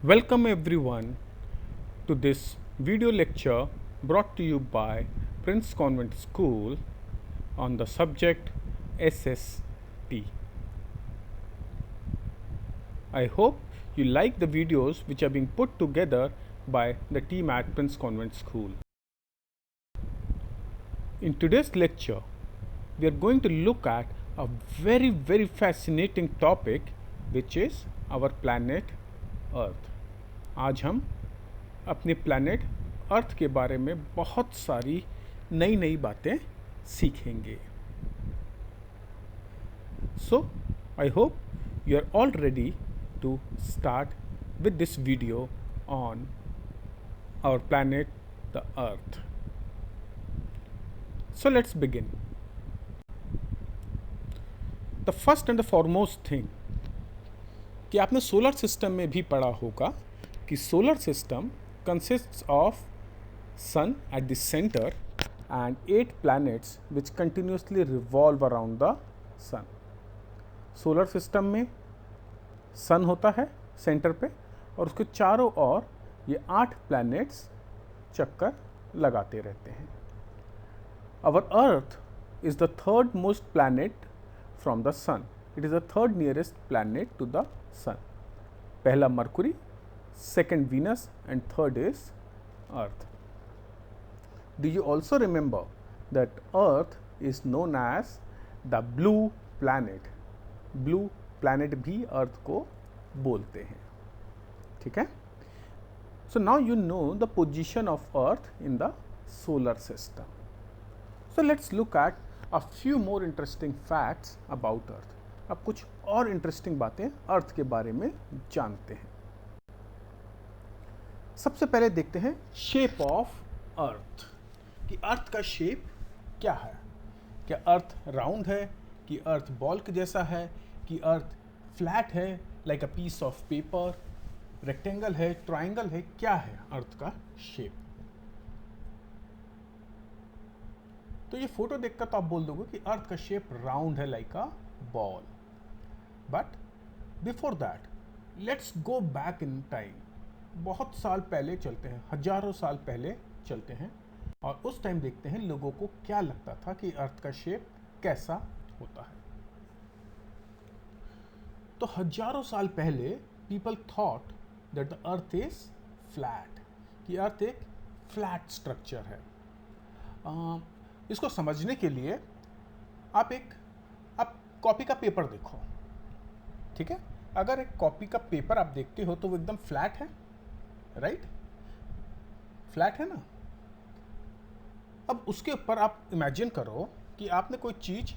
Welcome everyone to this video lecture brought to you by Prince Convent School on the subject SST. I hope you like the videos which are being put together by the team at Prince Convent School. In today's lecture, we are going to look at a very fascinating topic which is our planet Earth. आज हम अपने planet earth के बारे में बहुत सारी नई बातें सीखेंगे. So, I hope you are all ready to start with this video on our planet, the Earth. So, let's begin. The first and the foremost thing कि आपने सोलर सिस्टम में भी पढ़ा होगा कि solar system consists of sun at the center and 8 planets which continuously revolve around the sun. Solar system में सन होता है सेंटर पे और उसके चारों ओर ये 8 प्लैनेट्स चक्कर लगाते रहते हैं. Our Earth is the third most planet from the sun. It is the third nearest planet to the sun. पहला Mercury, second Venus and third is Earth. Do you also remember that Earth is known as the blue planet? Blue planet भी Earth को बोलते हैं. ठीक है? So now you know the position of Earth in the solar system. So let's look at a few more interesting facts about Earth. अब कुछ और interesting बातें अर्थ के बारे में जानते हैं. सबसे पहले देखते हैं शेप ऑफ अर्थ कि अर्थ का शेप क्या है. क्या अर्थ राउंड है, कि अर्थ बॉल के जैसा है, कि अर्थ फ्लैट है like a piece of paper, rectangle है, ट्रायंगल है, क्या है अर्थ का शेप. तो ये फोटो देखकर तो आप बोल दोगे कि अर्थ का शेप राउंड है like a ball. But before that let's go back in time. बहुत साल पहले चलते हैं, हजारों साल पहले चलते हैं और उस टाइम देखते हैं लोगों को क्या लगता था कि अर्थ का शेप कैसा होता है. तो हजारों साल पहले people thought that the earth is flat, कि अर्थ एक फ्लैट स्ट्रक्चर है. इसको समझने के लिए आप कॉपी का पेपर देखो. ठीक है, अगर एक कॉपी का पेपर आप देखते हो तो वो एकदम फ्लैट है, राइट? फ्लैट है ना. अब उसके ऊपर आप इमेजिन करो कि आपने कोई चीज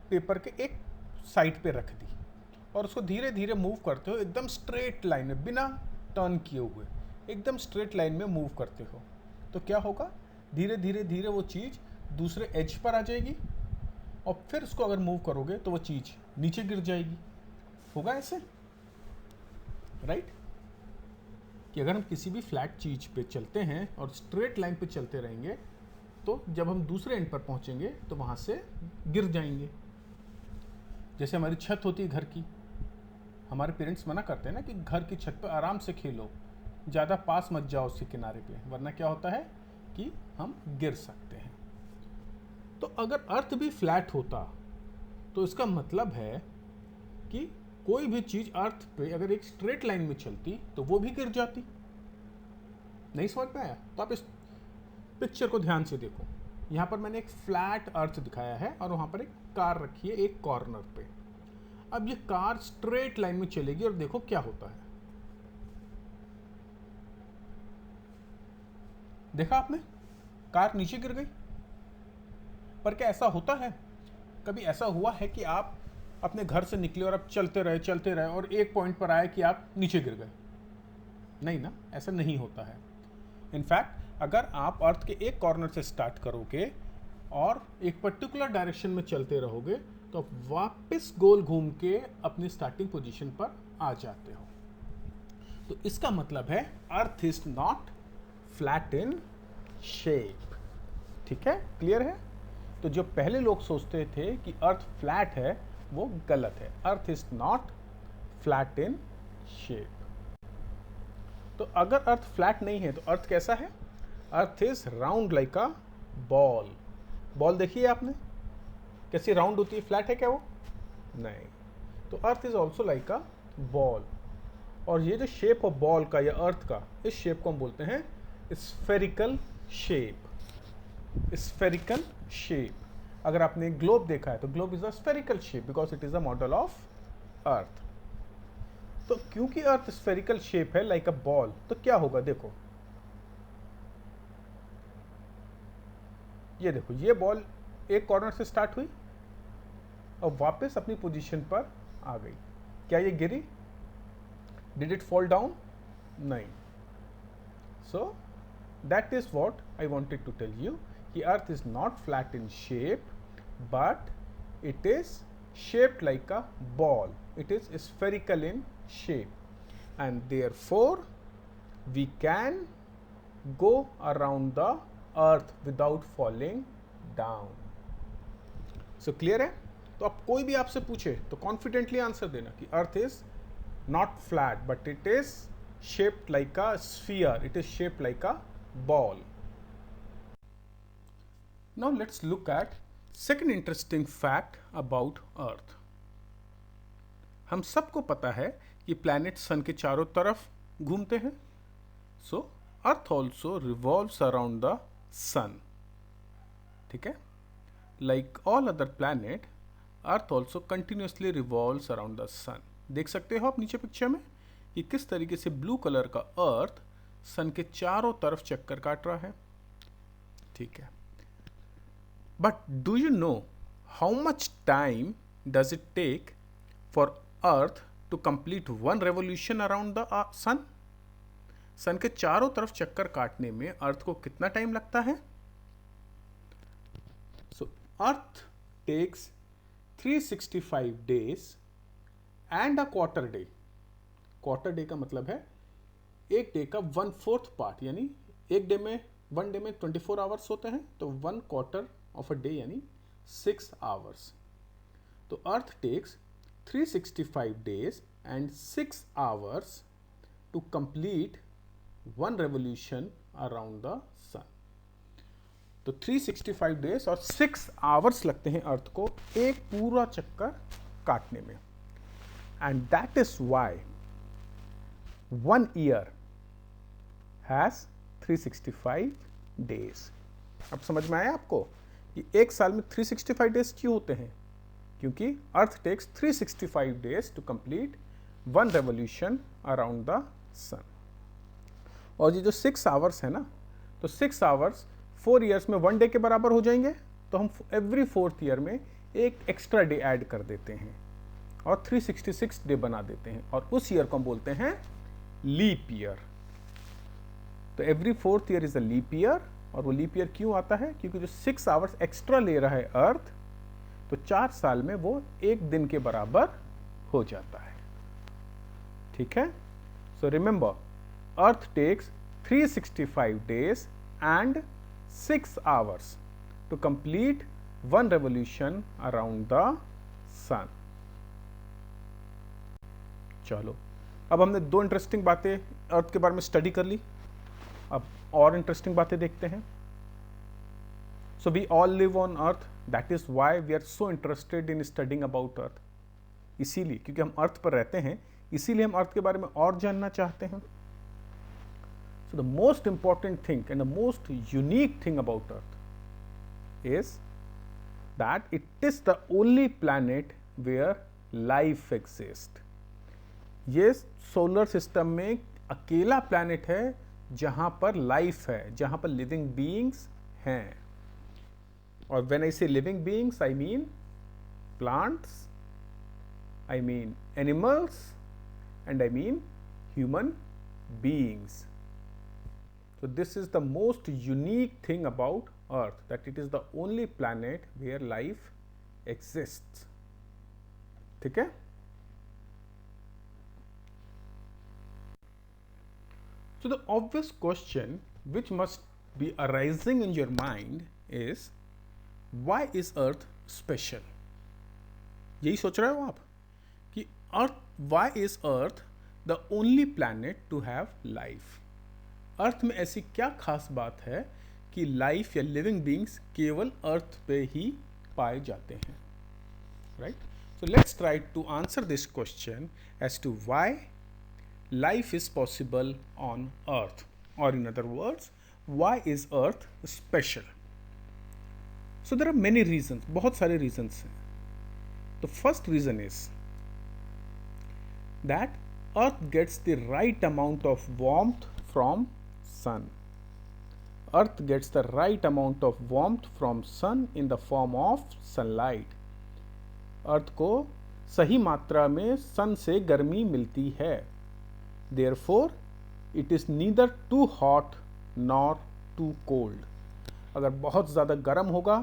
पेपर के एक साइड पे रख दी और उसको धीरे धीरे मूव करते हो एकदम स्ट्रेट लाइन में, बिना टर्न किए हुए एकदम स्ट्रेट लाइन में मूव करते हो. तो क्या होगा, धीरे धीरे वो चीज दूसरे एज पर आ जाएगी और फिर उसको अगर मूव करोगे तो वो चीज नीचे गिर जाएगी. होगा ऐसे, राइट? कि अगर हम किसी भी फ्लैट चीज पे चलते हैं और स्ट्रेट लाइन पे चलते रहेंगे तो जब हम दूसरे एंड पर पहुंचेंगे तो वहां से गिर जाएंगे. जैसे हमारी छत होती है घर की, हमारे पेरेंट्स मना करते हैं ना कि घर की छत पर आराम से खेलो, ज़्यादा पास मत जाओ उसके किनारे पे, वरना क्या होता है कि हम गिर सकते हैं. तो अगर अर्थ भी फ्लैट होता तो इसका मतलब है कि कोई भी चीज अर्थ पे अगर एक स्ट्रेट लाइन में चलती तो वो भी गिर जाती. नहीं समझ में आया? तो आप इस पिक्चर को ध्यान से देखो. यहां पर मैंने एक फ्लैट अर्थ दिखाया है और वहां पर एक कार रखी है एक कॉर्नर पे. अब ये कार स्ट्रेट लाइन में चलेगी और देखो क्या होता है. देखा आपने, कार नीचे गिर गई. पर क्या ऐसा होता है, कभी ऐसा हुआ है कि आप अपने घर से निकले और आप चलते रहे और एक पॉइंट पर आए कि आप नीचे गिर गए? नहीं ना, ऐसा नहीं होता है. इनफैक्ट अगर आप अर्थ के एक कॉर्नर से स्टार्ट करोगे और एक पर्टिकुलर डायरेक्शन में चलते रहोगे तो आप वापस गोल घूम के अपनी स्टार्टिंग पोजीशन पर आ जाते हो. तो इसका मतलब है अर्थ is not flat in shape. ठीक है, क्लियर है? तो जो पहले लोग सोचते थे कि अर्थ फ्लैट है वो गलत है. अर्थ is not flat in shape. तो अगर अर्थ फ्लैट नहीं है तो अर्थ कैसा है? Earth is round like a ball. Ball देखिए आपने कैसी राउंड होती है, फ्लैट है क्या वो? नहीं। तो earth is also like a ball. और ये जो शेप ऑफ बॉल का या अर्थ का, इस शेप को हम बोलते हैं स्फेरिकल शेप। Spherical shape. अगर आपने ग्लोब देखा है तो globe is a spherical shape because it is a model of earth. तो क्योंकि अर्थ स्फेरिकल शेप है लाइक अ बॉल, तो क्या होगा देखो, ये देखो, ये बॉल एक कॉर्नर से स्टार्ट हुई और वापस अपनी पोजीशन पर आ गई। क्या ये गिरी? Did it fall down? नहीं। So that is what I wanted to tell you कि earth is not flat in shape but it is shaped like a ball. It is spherical in shape and therefore we can go around the earth without falling down. So clear है? तो अब कोई भी आपसे पूछे तो confidently answer देना कि earth is not flat but it is shaped like a sphere. It is shaped like a ball. Now let's look at second interesting fact about अर्थ। हम सबको पता है कि प्लैनेट सन के चारों तरफ घूमते हैं। So earth also revolves around the sun. ठीक है? Like all other planet, earth also continuously revolves around the sun. देख सकते हो आप नीचे पिक्चर में कि किस तरीके से ब्लू कलर का अर्थ सन के चारों तरफ चक्कर काट रहा है। ठीक है? But do you know how much time does it take for Earth to complete one revolution around the sun? सन के चारों तरफ चक्कर काटने में अर्थ को कितना टाइम लगता है? So Earth takes 365 days and a quarter day. Quarter day का मतलब है एक डे का 1/4 पार्ट, यानी एक डे में, वन डे में 24 आवर्स होते हैं, तो 1/4 ऑफ अ डे यानी 6 आवर्स। तो earth takes 365 days and 6 hours to complete one revolution around the sun. तो 365 डेज और 6 आवर्स लगते हैं अर्थ को एक पूरा चक्कर काटने में। And that is why 1 year has 365 days. अब समझ में आया आपको कि एक साल में 365 डेज क्यों होते हैं? क्योंकि earth takes 365 days to complete one revolution around the sun. और ये जो 6 आवर्स है ना, तो 6 आवर्स 4 ईयर्स में 1 डे के बराबर हो जाएंगे। तो हम एवरी 4th ईयर में एक एक्स्ट्रा डे ऐड कर देते हैं और 366 डे बना देते हैं, और उस ईयर को हम बोलते हैं लीप ईयर। तो every 4th year is a leap year. और वो लीप ईयर क्यों आता है? क्योंकि जो 6 आवर्स एक्स्ट्रा ले रहा है अर्थ, तो 4 साल में वो एक दिन के बराबर हो जाता है। ठीक है? So remember, earth takes 365 days and 6 hours to complete one revolution around the sun. चलो, अब हमने 2 इंटरेस्टिंग बातें अर्थ के बारे में स्टडी कर ली। अब और इंटरेस्टिंग बातें देखते हैं। So we all live on earth, that is why we are so interested in studying about earth. इसीलिए, क्योंकि हम अर्थ पर रहते हैं, इसीलिए हम अर्थ के बारे में और जानना चाहते हैं। So the most important thing and the most unique thing about earth is that it is the only planet where life exist. ये सोलर सिस्टम में अकेला प्लैनेट है जहां पर लाइफ है, जहां पर लिविंग बीइंग्स हैं। और व्हेन आई से living beings, I mean plants, I mean animals, and I mean human beings. So this is the most unique thing about Earth, that it is the only planet where life exists. ठीक है? So the obvious question which must be arising in your mind is, why is Earth special? यही सोच रहे हो आप कि Earth, why is Earth the only planet to have life. Earth में ऐसी क्या खास बात है कि लाइफ या लिविंग बींग्स केवल अर्थ पे ही पाए जाते हैं, right? So let's try to answer this question as to why life is possible on earth, or in other words, why is earth special? So there are many reasons, बहुत सारे reasons हैं. The first reason is that earth gets the right amount of warmth from sun. Earth gets the right amount of warmth from sun in the form of sunlight. earth को सही मात्रा में sun से गर्मी मिलती है. Therefore, it is neither too hot nor too cold. अगर बहुत ज़्यादा गर्म होगा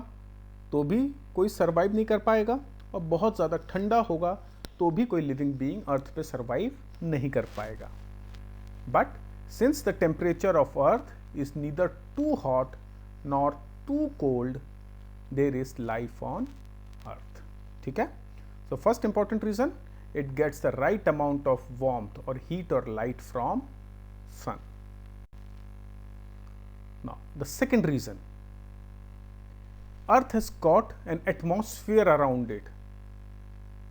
तो भी कोई सर्वाइव नहीं कर पाएगा, और बहुत ज़्यादा ठंडा होगा तो भी कोई लिविंग बीइंग अर्थ पे सर्वाइव नहीं कर पाएगा. But since the temperature of earth is neither too hot nor too cold, there is life on earth. ठीक है? So first important reason, it gets the right amount of warmth or heat or light from sun. Now the second reason, earth has got an atmosphere around it.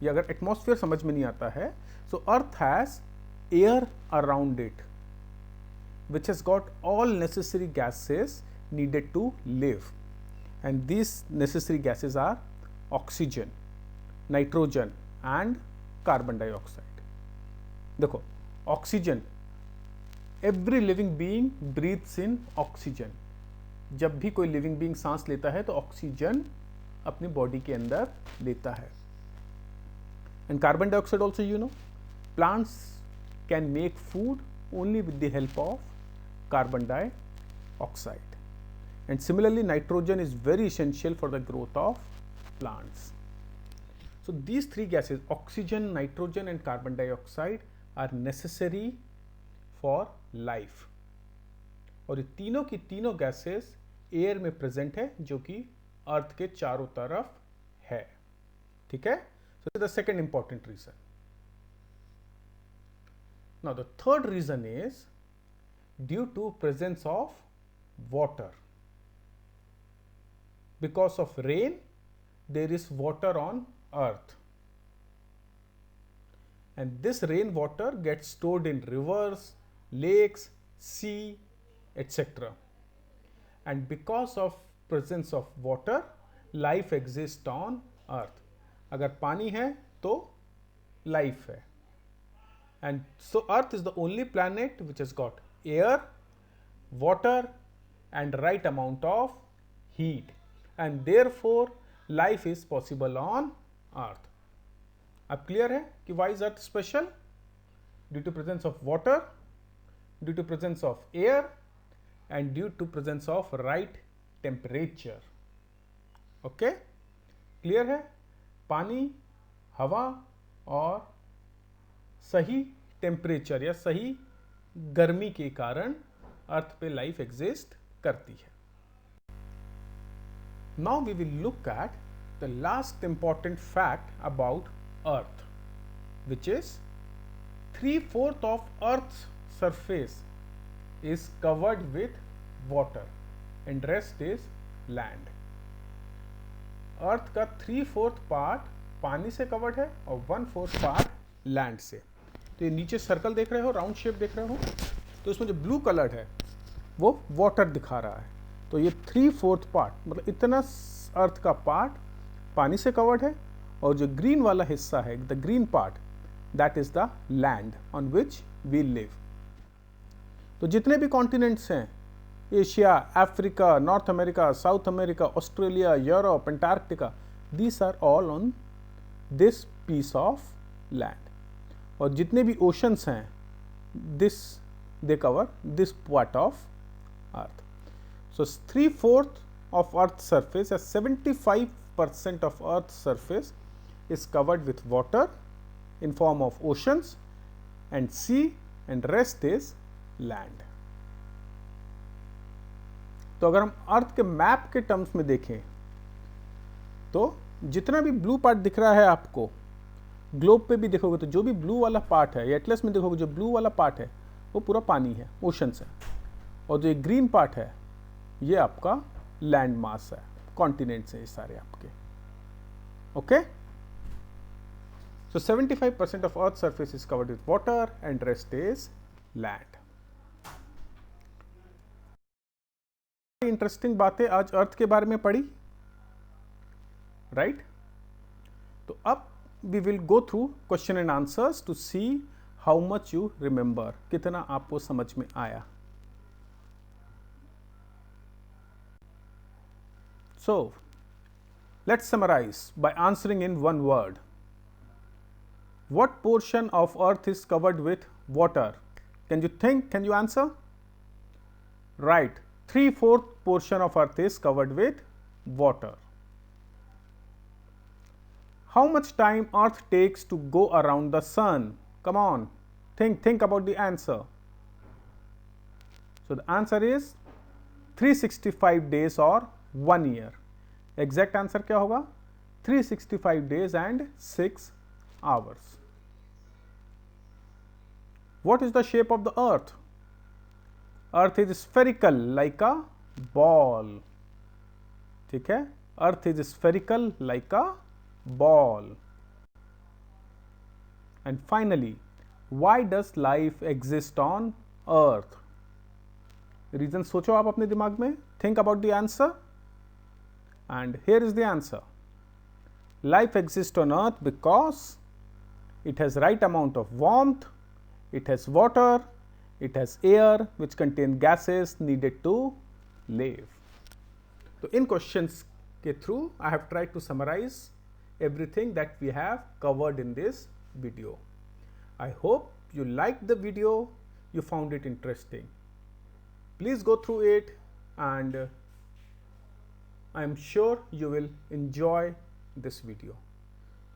ये अगर atmosphere समझ में नहीं आता है, so earth has air around it which has got all necessary gases needed to live, and these necessary gases are oxygen, nitrogen and carbon dioxide. देखो, oxygen, every living being breathes in oxygen. जब भी कोई living being सांस लेता है तो oxygen अपनी body के अंदर लेता है. And carbon dioxide also, you know, plants can make food only with the help of carbon dioxide. And similarly nitrogen is very essential for the growth of plants. So these three gases, oxygen, nitrogen and carbon dioxide, are necessary for life. और ये तीनों की तीनों gases air में present है जो कि अर्थ के चारों तरफ है. ठीक है? So the second important reason. Now the third reason is due to presence of water. Because of rain, there is water on earth, and this rainwater gets stored in rivers, lakes, sea, etc. And because of presence of water, life exists on earth. अगर पानी है तो life है. And so earth is the only planet which has got air, water and right amount of heat, and therefore life is possible on अर्थ. अब clear है कि why is earth special? Due to presence of water, due to presence of air and due to presence of right temperature. Okay, clear है? पानी, हवा और सही temperature या सही गर्मी के कारण अर्थ पे लाइफ एग्जिस्ट करती है. Now we will look at the last important fact about earth, which is 3/4 of earth's surface is covered with water and rest is land. अर्थ का 3/4 पार्ट पानी से कवर्ड है और 1/4 पार्ट लैंड से. तो ये नीचे सर्कल देख रहे हो, राउंड शेप देख रहे हो, तो इसमें जो ब्लू कलर्ड है वो वाटर दिखा रहा है. तो ये 3/4 पार्ट, मतलब इतना अर्थ का पार्ट पानी से कवर्ड है, और जो ग्रीन वाला हिस्सा है, the green part, that is the land on which we live. तो जितने भी कॉन्टिनेंट्स हैं, Asia, Africa, North America, South America, Australia, Europe, Antarctica, these are all on this piece of land. और जितने भी ओशंस हैं, this they cover this part of earth. So 3/4 of earth's surface, as 75% of earth's surface is covered with water in form of oceans and sea, and rest is land. तो अगर हम अर्थ के map के terms में देखें तो जितना भी ब्लू पार्ट दिख रहा है आपको, ग्लोब पे भी देखोगे तो जो भी ब्लू वाला पार्ट है, या एटलस में देखोगे जो ब्लू वाला पार्ट है वो पूरा पानी है, ओशंस है, और जो ग्रीन पार्ट है ये आपका लैंड मास है, कॉन्टिनेंट्स है ये सारे आपके। Okay, so 75% of earth surface is covered with water and rest is land. Interesting बातें आज अर्थ के बारे में पढ़ी, राइट? तो अब we will go through question and answers to see how much you remember, कितना आपको समझ में आया। So let's summarise by answering in one word. What portion of earth is covered with water? Can you think? Can you answer? Right, 3/4 portion of earth is covered with water. How much time earth takes to go around the sun? Come on, think about the answer. So the answer is 365 days or 1 year. Exact answer क्या होगा? 365 days and 6 hours. What is the shape of the earth? Earth is spherical like a ball. ठीक है, earth is spherical like a ball. And finally, why does life exist on earth? Reason सोचो आप अपने दिमाग में, think about the answer, and here is the answer. Life exists on earth because it has right amount of warmth, it has water, it has air which contain gases needed to live. So in questions ke through I have tried to summarize everything that we have covered in this video. I hope you liked the video, you found it interesting. Please go through it, and I am sure you will enjoy this video.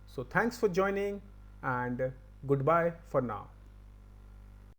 So thanks for joining, and goodbye for now.